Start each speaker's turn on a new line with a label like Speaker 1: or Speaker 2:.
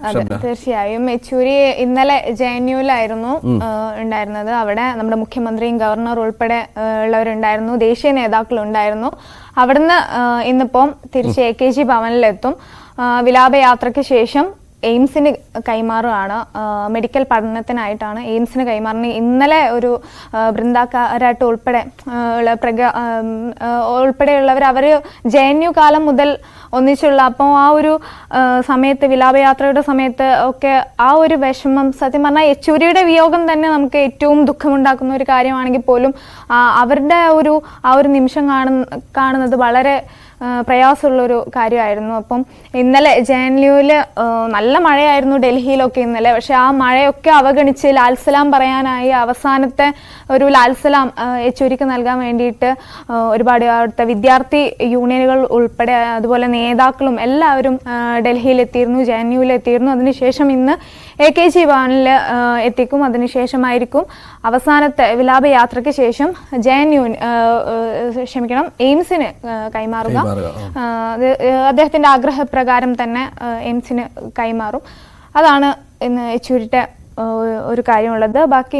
Speaker 1: അതെ, തീർച്ചയായും. യെച്ചൂരി ഇന്നലെ JNUവിലായിരുന്നു ഉണ്ടായിരുന്നത്. അവിടെ നമ്മുടെ മുഖ്യമന്ത്രിയും ഗവർണർ ഉൾപ്പെടെ ഉള്ളവരുണ്ടായിരുന്നു, ദേശീയ നേതാക്കളുണ്ടായിരുന്നു. അവിടുന്ന് ഇന്നിപ്പം തിരിച്ച് AKG ഭവനിലെത്തും. വിലാപയാത്രയ്ക്ക് ശേഷം എയിംസിന് കൈമാറുകയാണ്. മെഡിക്കൽ പഠനത്തിനായിട്ടാണ് എയിംസിന് കൈമാറുന്നത്. ഇന്നലെ ഒരു ബൃന്ദ കാരാട്ട് ഉൾപ്പെടെയുള്ളവർ അവർ JNU കാലം മുതൽ ഒന്നിച്ചുള്ള, അപ്പോൾ ആ ഒരു സമയത്ത് വിലാപയാത്രയുടെ സമയത്ത് ഒക്കെ ആ ഒരു വിഷമം, സത്യം പറഞ്ഞാൽ യെച്ചൂരിയുടെ വിയോഗം തന്നെ നമുക്ക് ഏറ്റവും ദുഃഖമുണ്ടാക്കുന്ന ഒരു കാര്യമാണെങ്കിൽ പോലും അവരുടെ ആ ഒരു നിമിഷം കാണുന്നത് വളരെ പ്രയാസമുള്ളൊരു കാര്യമായിരുന്നു. അപ്പം ഇന്നലെ JNUവിൽ നല്ല മഴയായിരുന്നു ഡൽഹിയിലൊക്കെ ഇന്നലെ. പക്ഷെ ആ മഴയൊക്കെ അവഗണിച്ച് ലാൽസലാം പറയാനായി അവസാനത്തെ ഒരു ലാൽസലാം യെച്ചൂരിക്ക് നൽകാൻ വേണ്ടിയിട്ട് ഒരുപാട് അവിടുത്തെ വിദ്യാർത്ഥി യൂണിയനുകൾ ഉൾപ്പെടെ അതുപോലെ നേതാക്കളും എല്ലാവരും ഡൽഹിയിലെത്തിയിരുന്നു, JNUവിലെത്തിയിരുന്നു. അതിനുശേഷം ഇന്ന് AKG ഭവനിൽ എത്തിക്കും. അതിനുശേഷമായിരിക്കും അവസാനത്തെ വിലാപയാത്രയ്ക്ക് ശേഷം എയിംസിന് കൈമാറുക. അദ്ദേഹത്തിന്റെ ആഗ്രഹപ്രകാരം തന്നെ എയിംസിന് കൈമാറും. അതാണ് ഇന്ന് യെച്ചൂരിയുടെ ഒരു കാര്യമുള്ളത്. ബാക്കി